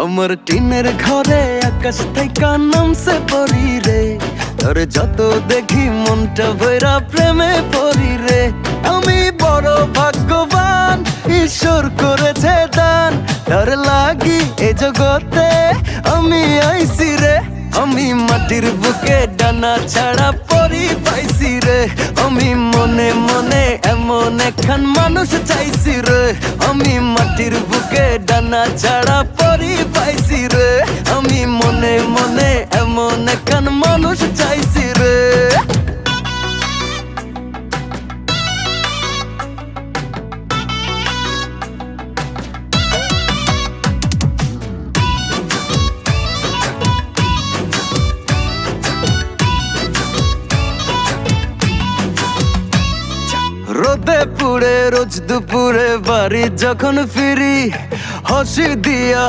আমার টিনের ঘরে আকাশ থেকে নামছে পরি রে, তোর যত দেখি মনটা ভৈরা প্রেমে পরি রে। আমি বড় ভাগ্যবান, ঈশ্বর করেছে দান, তার লাগি এ জগতে আমি আইছি রে। আমি মাটির বুকে ডানা ছাড়া পরি পাইছি রে, আমি মনে মনে এমন একখান মানুষ চাইছি রে। আমি মাটির বুকে ডানা ছাড়া পরি পাইছি রে, আমি মনে মনে এমন একখান মানুষ চাইছি রে। রোদে পুড়ে রোজ দুপুরে বাড়ি যখন ফিরি, হাসি দিয়া